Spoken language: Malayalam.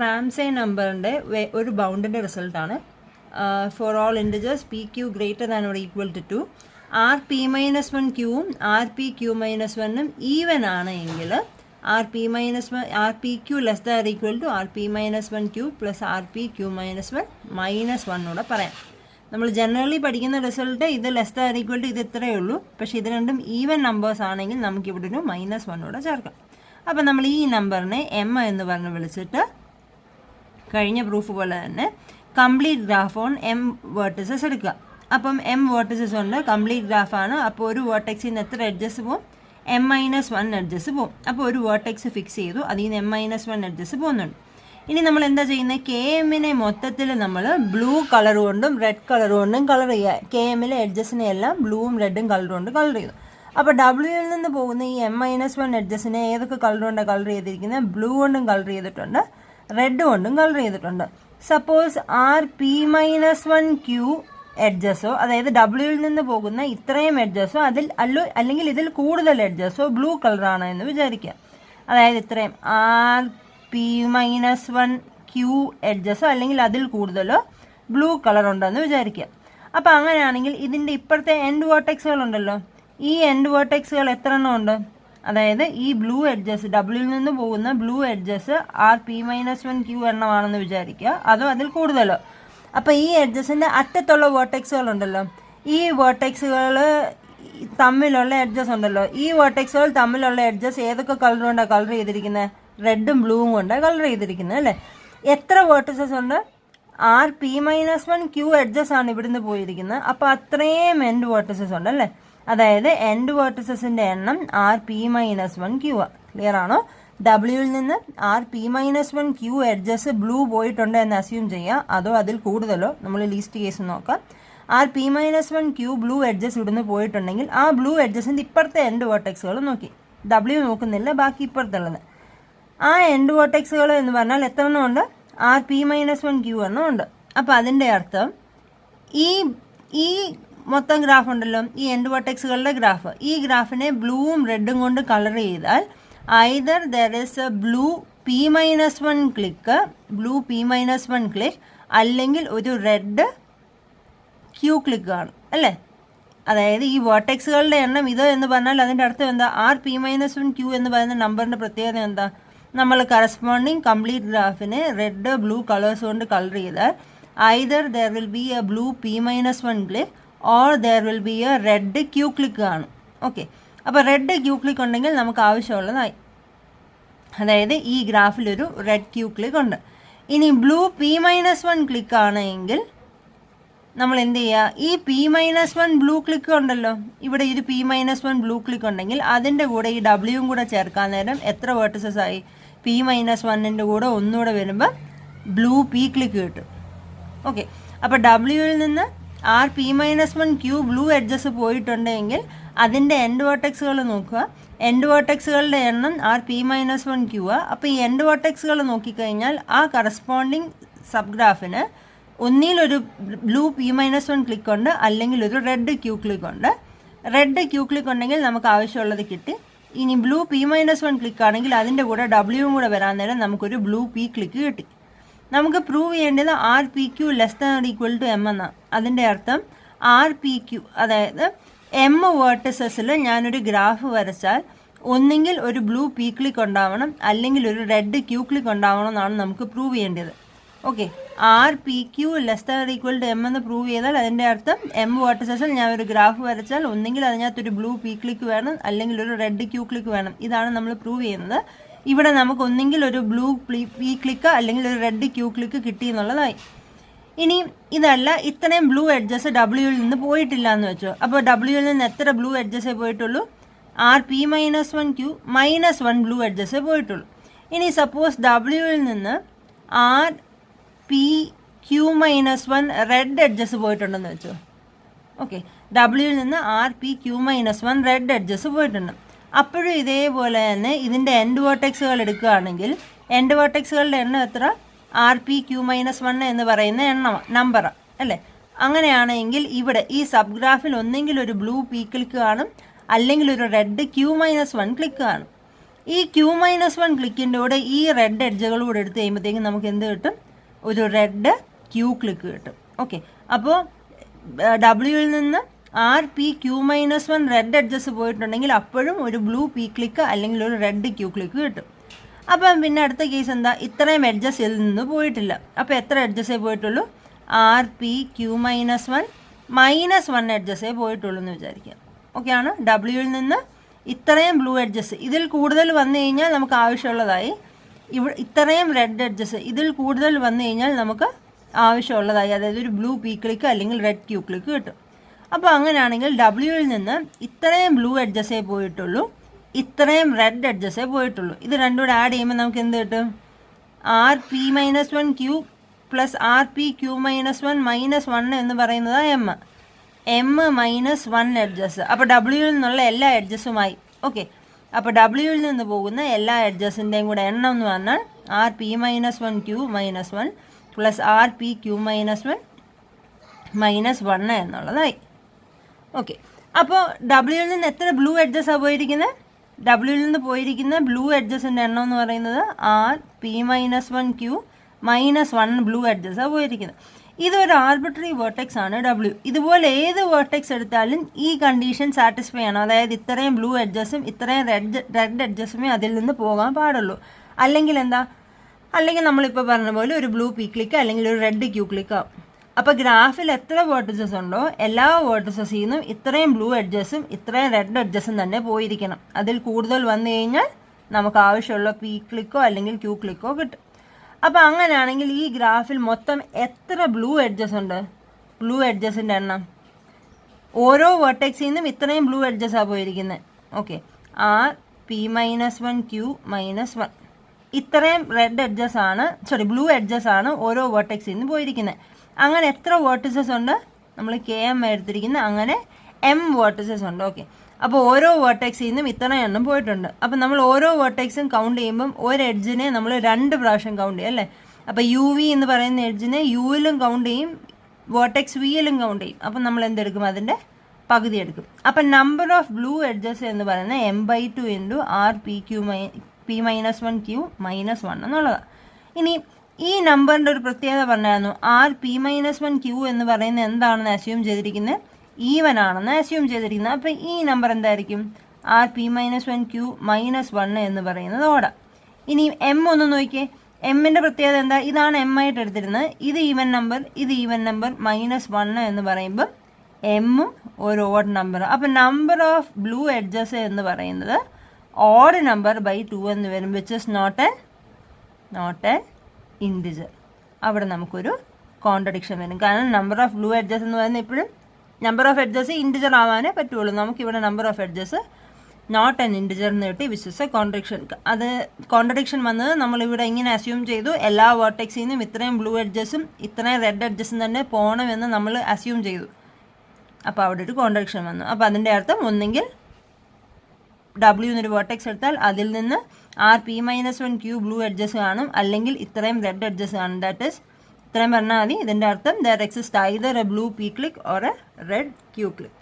റാംസേ നമ്പറിൻ്റെ ഒരു ബൗണ്ടിൻ്റെ റിസൾട്ടാണ്. For all integers p q greater than or equal to 2 R P minus one ക്യൂവും ആർ പി ക്യൂ മൈനസ് വണ്ണും ഈവൻ ആണ് എങ്കിൽ R P Q less than or equal to R P minus one q plus R P Q minus one minus വണ്ണൂടെ പറയാം. നമ്മൾ ജനറലി പഠിക്കുന്ന റിസൾട്ട് ഇത് less than or equal to ഇത് ഇത്രയേ ഉള്ളൂ. പക്ഷേ ഇത് രണ്ടും ഈവൻ നമ്പേഴ്സ് ആണെങ്കിൽ നമുക്കിവിടെ ഒരു മൈനസ് വണ്ണൂടെ ചേർക്കാം. അപ്പം നമ്മൾ ഈ നമ്പറിനെ എം എന്ന് പറഞ്ഞ് വിളിച്ചിട്ട് കഴിഞ്ഞ പ്രൂഫ് പോലെ തന്നെ complete graph on M vertices എടുക്കുക. അപ്പം എം വേർട്ടിസസ് ഉണ്ട്, കംപ്ലീറ്റ് ഗ്രാഫാണ്. അപ്പോൾ ഒരു വേർട്ടെക്സിൽ നിന്ന് എത്ര എഡ്ജസ് പോകും? M-1 എഡ്ജസ് പോകും. അപ്പോൾ ഒരു വേർട്ടെക്സ് ഫിക്സ് ചെയ്തു, അതിൽ നിന്ന് M-1 എഡ്ജസ് പോകുന്നുണ്ട്. ഇനി നമ്മൾ എന്താ ചെയ്യുന്നത്? കെ എമ്മിനെ മൊത്തത്തിൽ നമ്മൾ ബ്ലൂ കളർ കൊണ്ടും റെഡ് കളർ കൊണ്ടും കളർ ചെയ്യുക. കെ എമ്മിലെ എഡ്ജസിനെ എല്ലാം ബ്ലൂവും റെഡും കളർ കൊണ്ട് കളർ ചെയ്തു. അപ്പോൾ ഡബ്ല്യൂയിൽ നിന്ന് പോകുന്ന ഈ M-1 എഡ്ജസിനെ ഏതൊക്കെ കളർ കൊണ്ടാണ് കളർ ചെയ്തിരിക്കുന്നത്? ബ്ലൂ കൊണ്ടും കളർ ചെയ്തിട്ടുണ്ട്, റെഡ് കൊണ്ടും കളർ ചെയ്തിട്ടുണ്ട്. Suppose R P minus one q എഡ്ജസോ, അതായത് ഡബ്ല്യൂയിൽ നിന്ന് പോകുന്ന ഇത്രയും എഡ്ജസോ അല്ലെങ്കിൽ ഇതിൽ കൂടുതൽ എഡ്ജസോ ബ്ലൂ കളറാണ് എന്ന് വിചാരിക്കുക. അതായത് ഇത്രയും R P minus one q എഡ്ജസോ അല്ലെങ്കിൽ അതിൽ കൂടുതലോ ബ്ലൂ കളർ ഉണ്ടെന്ന് വിചാരിക്കുക. അപ്പോൾ അങ്ങനെയാണെങ്കിൽ ഇതിൻ്റെ ഇപ്പോഴത്തെ എൻഡ് വേർട്ടെക്സുകൾ ഉണ്ടല്ലോ, ഈ എൻഡ് വേർട്ടെക്സുകൾ എത്ര എണ്ണം ഉണ്ട്? അതായത് ഈ ബ്ലൂ എഡ്ജസ്, ഡബ്ല്യൂയിൽ നിന്ന് പോകുന്ന blue edges R P minus one q എണ്ണമാണെന്ന് വിചാരിക്കുക, അതോ അതിൽ കൂടുതലോ. അപ്പോൾ ഈ എഡ്ജസിൻ്റെ അറ്റത്തുള്ള വേർട്ടെക്സുകൾ ഉണ്ടല്ലോ, ഈ വേർട്ടെക്സുകൾ തമ്മിലുള്ള എഡ്ജസ് ഉണ്ടല്ലോ, ഈ വേർട്ടെക്സുകൾ തമ്മിലുള്ള എഡ്ജസ് ഏതൊക്കെ കളർ കൊണ്ടാണ് കളർ ചെയ്തിരിക്കുന്നത്? റെഡും ബ്ലൂവും കൊണ്ടാണ് കളർ ചെയ്തിരിക്കുന്നത് അല്ലേ. എത്ര വേർട്ടിസസ് ഉണ്ട്? R P minus one Q edges ആണ് ഇവിടുന്ന് പോയിരിക്കുന്നത്. അപ്പോൾ അത്രയും എൻഡ് വേർട്ടിസസ് ഉണ്ട് അല്ലേ. അതായത് എൻഡ് വേർട്ടിസസിൻ്റെ എണ്ണം R P minus one Q ആണ്. ക്ലിയർ ആണോ? ഡബ്ല്യൂയിൽ നിന്ന് R P minus one Q edges blue പോയിട്ടുണ്ട് എന്ന് അസ്യൂം ചെയ്യുക, അതോ അതിൽ കൂടുതലോ. നമ്മൾ ലീസ്റ്റ് കേസ് നോക്കാം. R P minus one Q blue edges ഇവിടുന്ന് പോയിട്ടുണ്ടെങ്കിൽ ആ ബ്ലൂ എഡ്ജസിൻ്റെ ഇപ്പുറത്തെ എൻഡ് വേർട്ടെക്സുകൾ നോക്കി. ഡബ്ല്യൂ നോക്കുന്നില്ല, ബാക്കി ഇപ്പുറത്തുള്ളത്. ആ എൻഡ് വേർട്ടെക്സുകൾ എന്ന് പറഞ്ഞാൽ എത്ര എണ്ണം ഉണ്ട്? R P minus one Q എണ്ണം ഉണ്ട്. അപ്പോൾ അതിൻ്റെ അർത്ഥം ഈ മൊത്തം ഗ്രാഫ് ഉണ്ടല്ലോ, ഈ എൻഡ് വേർട്ടെക്സുകളുടെ ഗ്രാഫ്, ഈ ഗ്രാഫിനെ ബ്ലൂവും റെഡും കൊണ്ട് കളർ ചെയ്താൽ either there is A blue P minus one click, അല്ലെങ്കിൽ ഒരു റെഡ് ക്യൂ ക്ലിക്ക് കാണും അല്ലേ. അതായത് ഈ വേർട്ടെക്സുകളുടെ എണ്ണം ഇത് എന്ന് പറഞ്ഞാൽ അതിൻ്റെ അർത്ഥം എന്താ? R P minus one Q എന്ന് പറയുന്ന നമ്പറിൻ്റെ പ്രത്യേകത എന്താ? നമ്മൾ കറസ്പോണ്ടിങ് കംപ്ലീറ്റ് ഗ്രാഫിനെ റെഡ് ബ്ലൂ കളേഴ്സ് കൊണ്ട് കളർ ചെയ്താൽ either there will be a blue P minus one clique or there will be a red Q clique കാണും. ഓക്കെ, അപ്പോൾ റെഡ് ക്യൂ ക്ലിക്ക് ഉണ്ടെങ്കിൽ നമുക്ക് ആവശ്യമുള്ളതായി. അതായത് ഈ ഗ്രാഫിലൊരു റെഡ് ക്യൂ ക്ലിക്ക് ഉണ്ട്. ഇനി blue P minus one clique ആണെങ്കിൽ നമ്മൾ എന്ത് ചെയ്യുക? ഈ P minus one blue click ഉണ്ടല്ലോ, ഇവിടെ ഒരു P minus one blue click ഉണ്ടെങ്കിൽ അതിൻ്റെ കൂടെ ഈ ഡബ്ല്യൂവും കൂടെ ചേർക്കാൻ നേരം എത്ര വേർട്ടിസസ് ആയി? പി മൈനസ് വണ്ണിൻ്റെ കൂടെ ഒന്നുകൂടെ വരുമ്പോൾ ബ്ലൂ പി ക്ലിക്ക് കിട്ടും. ഓക്കെ, അപ്പോൾ ഡബ്ല്യൂയിൽ നിന്ന് R P minus one Q blue edges പോയിട്ടുണ്ടെങ്കിൽ അതിൻ്റെ എൻഡ് വേർട്ടെക്സുകൾ നോക്കുക. എൻഡ് വേർട്ടെക്സുകളുടെ എണ്ണം R P minus one q ആ. അപ്പോൾ ഈ എൻഡ് വേർട്ടെക്സുകൾ നോക്കിക്കഴിഞ്ഞാൽ ആ കറസ്പോണ്ടിങ് സബ് ഗ്രാഫിന് ഒന്നിലൊരു blue P minus one clique ഉണ്ട്, അല്ലെങ്കിൽ ഒരു റെഡ് ക്യൂ ക്ലിക്ക് ഉണ്ട്. റെഡ് ക്യൂ ക്ലിക്ക് ഉണ്ടെങ്കിൽ നമുക്ക് ആവശ്യമുള്ളത് കിട്ടി. ഇനി blue P minus one clique ആണെങ്കിൽ അതിൻ്റെ കൂടെ ഡബ്ല്യൂവും കൂടെ വരാൻ നേരം നമുക്കൊരു ബ്ലൂ പി ക്ലിക്ക് കിട്ടി. നമുക്ക് പ്രൂവ് ചെയ്യേണ്ടത് R P Q less than or equal to M എന്നാണ്. അതിൻ്റെ അർത്ഥം ആർ പി ക്യൂ, അതായത് എം വേർട്ടിസസിൽ ഞാനൊരു ഗ്രാഫ് വരച്ചാൽ ഒന്നെങ്കിൽ ഒരു ബ്ലൂ പി ക്ലിക്ക് ഉണ്ടാവണം, അല്ലെങ്കിൽ ഒരു റെഡ് ക്യൂ ക്ലിക്ക് ഉണ്ടാവണം എന്നാണ് നമുക്ക് പ്രൂവ് ചെയ്യേണ്ടത്. Okay, R P Q less than or equal to M എന്ന് പ്രൂവ് ചെയ്താൽ അതിൻ്റെ അർത്ഥം എം വേർട്ടിസസിൽ ഞാൻ ഒരു ഗ്രാഫ് വരച്ചാൽ ഒന്നെങ്കിൽ അതിനകത്തൊരു ബ്ലൂ പി ക്ലിക്ക് വേണം, അല്ലെങ്കിൽ ഒരു റെഡ് ക്യൂ ക്ലിക്ക് വേണം. ഇതാണ് നമ്മൾ പ്രൂവ് ചെയ്യുന്നത്. ഇവിടെ നമുക്ക് ഒന്നെങ്കിൽ ഒരു ബ്ലൂ പി ക്ലിക്ക് അല്ലെങ്കിൽ ഒരു റെഡ് ക്യൂ ക്ലിക്ക് കിട്ടി എന്നുള്ളതായി. ഇനി ഇതല്ല, ഇത്രയും ബ്ലൂ എഡ്ജസ് ഡബ്ല്യൂയിൽ നിന്ന് പോയിട്ടില്ല എന്ന് വെച്ചോ. അപ്പോൾ ഡബ്ല്യൂയിൽ നിന്ന് എത്ര ബ്ലൂ എഡ്ജസേ പോയിട്ടുള്ളൂ? R P minus one q minus one blue എഡ്ജസേ പോയിട്ടുള്ളൂ. ഇനി സപ്പോസ് ഡബ്ല്യൂയിൽ നിന്ന് R P Q minus one red edges പോയിട്ടുണ്ടെന്ന് വെച്ചോ. ഓക്കെ, ഡബ്ല്യൂയിൽ നിന്ന് R P Q minus one red edges പോയിട്ടുണ്ട്. അപ്പോഴും ഇതേപോലെ തന്നെ ഇതിൻ്റെ എൻഡ് വേർട്ടെക്സുകൾ എടുക്കുകയാണെങ്കിൽ എൻഡ് വേർട്ടെക്സുകളുടെ എണ്ണം എത്ര? R P Q minus one എന്ന് പറയുന്ന നമ്പറാണ് അല്ലേ. അങ്ങനെയാണെങ്കിൽ ഇവിടെ ഈ സബ് ഗ്രാഫിൽ ഒന്നെങ്കിൽ ഒരു ബ്ലൂ പി ക്ലിക്ക് കാണും, അല്ലെങ്കിൽ ഒരു red Q minus one clique കാണും. ഈ Q-1 ക്ലിക്കിൻ്റെ കൂടെ ഈ റെഡ് എഡ്ജുകൾ കൂടെ എടുത്ത് കഴിയുമ്പോഴത്തേക്കും നമുക്ക് എന്ത് കിട്ടും? ഒരു റെഡ് Q ക്ലിക്ക് കിട്ടും. ഓക്കെ, അപ്പോൾ ഡബ്ല്യൂയിൽ നിന്ന് RPQ-1 റെഡ് എഡ്ജസ് പോയിട്ടുണ്ടെങ്കിൽ അപ്പോഴും ഒരു ബ്ലൂ P ക്ലിക്ക് അല്ലെങ്കിൽ ഒരു റെഡ് Q ക്ലിക്ക് കിട്ടും. അപ്പം പിന്നെ അടുത്ത കേസ് എന്താ? ഇത്രയും എഡ്ജസ് ഇതിൽ നിന്ന് പോയിട്ടില്ല. അപ്പോൾ എത്ര എഡ്ജസേ പോയിട്ടുള്ളൂ? RPQ-1 -1 എഡ്ജസേ പോയിട്ടുള്ളൂ എന്ന് വിചാരിക്കാം. ഓക്കെ ആണ്. ഡബ്ല്യൂയിൽ നിന്ന് ഇത്രയും ബ്ലൂ എഡ്ജസ് ഇതിൽ കൂടുതൽ വന്നു കഴിഞ്ഞാൽ നമുക്ക് ആവശ്യമുള്ളതായി. ഇത്രയും റെഡ് എഡ്ജസ് ഇതിൽ കൂടുതൽ വന്നു കഴിഞ്ഞാൽ നമുക്ക് ആവശ്യമുള്ളതായി, അതായത് ഒരു ബ്ലൂ P ക്ലിക്ക് അല്ലെങ്കിൽ റെഡ് Q ക്ലിക്ക് കിട്ടും. അപ്പോൾ അങ്ങനെയാണെങ്കിൽ ഡബ്ല്യൂയിൽ നിന്ന് ഇത്രയും ബ്ലൂ എഡ്ജസേ പോയിട്ടുള്ളൂ, ഇത്രയും റെഡ് എഡ്ജസേ പോയിട്ടുള്ളൂ. ഇത് രണ്ടും കൂടെ ആഡ് ചെയ്യുമ്പോൾ നമുക്ക് എന്ത് കിട്ടും? RP-1Q പ്ലസ് RPQ-1 -1 എന്ന് പറയുന്നത് M -1 എഡ്ജസ്. അപ്പോൾ ഡബ്ല്യൂയിൽ നിന്നുള്ള എല്ലാ എഡ്ജസുമായി. ഓക്കെ, അപ്പോൾ ഡബ്ല്യൂയിൽ നിന്ന് പോകുന്ന എല്ലാ എഡ്ജസിൻ്റെയും കൂടെ എണ്ണം എന്ന് പറഞ്ഞാൽ RP-1Q -1 പ്ലസ് RPQ-1 -1 എന്നുള്ളതായി. ഓക്കെ, അപ്പോൾ ഡബ്ല്യൂയിൽ നിന്ന് എത്ര ബ്ലൂ എഡ്ജസാണ് പോയിരിക്കുന്നത്? ഡബ്ല്യൂയിൽ നിന്ന് പോയിരിക്കുന്ന ബ്ലൂ എഡ്ജസിൻ്റെ എണ്ണം എന്ന് പറയുന്നത് RP-1Q -1 ബ്ലൂ എഡ്ജസാണ് പോയിരിക്കുന്നത്. ഇതൊരു ആർബിട്രറി വേർട്ടെക്സ് ആണ് ഡബ്ല്യു. ഇതുപോലെ ഏത് വേർട്ടെക്സ് എടുത്താലും ഈ കണ്ടീഷൻ സാറ്റിസ്ഫൈ ആണ്, അതായത് ഇത്രയും ബ്ലൂ എഡ്ജസും ഇത്രയും റെഡ് എഡ്ജസുമേ അതിൽ നിന്ന് പോകാൻ പാടുള്ളൂ. അല്ലെങ്കിൽ എന്താ? അല്ലെങ്കിൽ നമ്മളിപ്പോൾ പറഞ്ഞ പോലെ ഒരു ബ്ലൂ P ക്ലിക്ക് അല്ലെങ്കിൽ ഒരു റെഡ് Q ക്ലിക്ക് ആവും. അപ്പോൾ ഗ്രാഫിൽ എത്ര വേർട്ടിസസ് ഉണ്ടോ എല്ലാ വേർട്ടിസസിൽ നിന്നും ഇത്രയും ബ്ലൂ എഡ്ജസും ഇത്രയും റെഡ് എഡ്ജസും തന്നെ പോയിരിക്കണം. അതിൽ കൂടുതൽ വന്നു കഴിഞ്ഞാൽ നമുക്ക് ആവശ്യമുള്ള P ക്ലിക്കോ അല്ലെങ്കിൽ Q ക്ലിക്കോ കിട്ടും. അപ്പോൾ അങ്ങനെയാണെങ്കിൽ ഈ ഗ്രാഫിൽ മൊത്തം എത്ര ബ്ലൂ എഡ്ജസ് ഉണ്ട്? ബ്ലൂ എഡ്ജസിൻ്റെ എണ്ണം ഓരോ വേർട്ടെക്സിൽ നിന്നും ഇത്രയും ബ്ലൂ എഡ്ജസാണ് പോയിരിക്കുന്നത്. ഓക്കെ, RP-1Q -1 ഇത്രയും റെഡ് എഡ്ജസ് ആണ്, ബ്ലൂ എഡ്ജസ് ആണ് ഓരോ വേർട്ടെക്സിൽ നിന്ന് പോയിരിക്കുന്നത്. അങ്ങനെ എത്ര വേർട്ടിസസ് ഉണ്ട്? നമ്മൾ KM എടുത്തിരിക്കുന്നത്, അങ്ങനെ M വേർട്ടിസസ് ഉണ്ട്. ഓക്കെ, അപ്പോൾ ഓരോ വേർട്ടെക്സിൽ നിന്നും ഇത്ര എണ്ണം പോയിട്ടുണ്ട്. അപ്പോൾ നമ്മൾ ഓരോ വേർട്ടെക്സും കൗണ്ട് ചെയ്യുമ്പം ഒരു എഡ്ജിനെ നമ്മൾ 2 പ്രാവശ്യം കൗണ്ട് ചെയ്യും അല്ലേ? അപ്പോൾ UV എന്ന് പറയുന്ന എഡ്ജിനെ യുയിലും കൗണ്ട് ചെയ്യും, വേർട്ടെക്സ് വിയിലും കൗണ്ട് ചെയ്യും. അപ്പം നമ്മൾ എന്തെടുക്കും? അതിൻ്റെ പകുതി എടുക്കും. അപ്പം നമ്പർ ഓഫ് ബ്ലൂ എഡ്ജസ് എന്ന് പറയുന്നത് M/2 × RP-1Q -1 എന്നുള്ളതാണ്. ഇനി ഈ നമ്പറിൻ്റെ ഒരു പ്രത്യേകത പറഞ്ഞായിരുന്നു. RP-1Q എന്ന് പറയുന്നത് എന്താണെന്ന് അസ്യൂം ചെയ്തിരിക്കുന്നത്? ഈവൻ ആണെന്ന് അസ്യൂം ചെയ്തിരിക്കുന്നത്. അപ്പോൾ ഈ നമ്പർ എന്തായിരിക്കും? RP-1Q -1 എന്ന് പറയുന്നത് ഓടാം. ഇനി M ഒന്ന് നോക്കിയേ. എമ്മിൻ്റെ പ്രത്യേകത എന്താ? ഇതാണ് M ആയിട്ട് എടുത്തിരുന്നത്. ഇത് ഈവൻ നമ്പർ, ഇത് ഈവൻ നമ്പർ. -1 എന്ന് പറയുമ്പോൾ എമ്മും ഒരു ഓഡ് നമ്പർ. അപ്പോൾ നമ്പർ ഓഫ് ബ്ലൂ എഡ്ജസ് എന്ന് പറയുന്നത് ഓഡ് നമ്പർ ബൈ 2 എന്ന് വരും, which is not an integer. അവിടെ നമുക്കൊരു കോൺട്രഡിക്ഷൻ വരും. കാരണം നമ്പർ ഓഫ് ബ്ലൂ എഡ്ജസ് എന്ന് പറയുന്നത് എപ്പോഴും നമ്പർ ഓഫ് എഡ്ജസ് ഇൻഡിജർ ആവാനേ പറ്റുള്ളൂ. നമുക്കിവിടെ number of edges not an integer എന്ന് കിട്ടി, വിച്ച് ഇസ് എ കോൺട്രഡിക്ഷൻ. അത് കോൺട്രഡിക്ഷൻ വന്നത് നമ്മളിവിടെ ഇങ്ങനെ അസ്യൂം ചെയ്തു, എല്ലാ വേർട്ടെക്സിൽ നിന്നും ഇത്രയും ബ്ലൂ എഡ്ജസും ഇത്രയും റെഡ് എഡ്ജസും തന്നെ പോകണമെന്ന് നമ്മൾ അസ്യൂം ചെയ്തു. അപ്പോൾ അവിടെ ഒരു കോൺട്രഡിക്ഷൻ വന്നു. അപ്പോൾ അതിൻ്റെ അർത്ഥം ഒന്നെങ്കിൽ W എന്നൊരു വേർട്ടെക്സ് എടുത്താൽ അതിൽ നിന്ന് RP-1Q ബ്ലൂ എഡ്ജസ് കാണും, അല്ലെങ്കിൽ ഇത്രയും റെഡ് എഡ്ജസ് കാണും. ദാറ്റ് ഈസ് ഇത്രയും പറഞ്ഞാൽ മതി. ഇതിൻ്റെ അർത്ഥം there exist either A blue P click or A red Q click.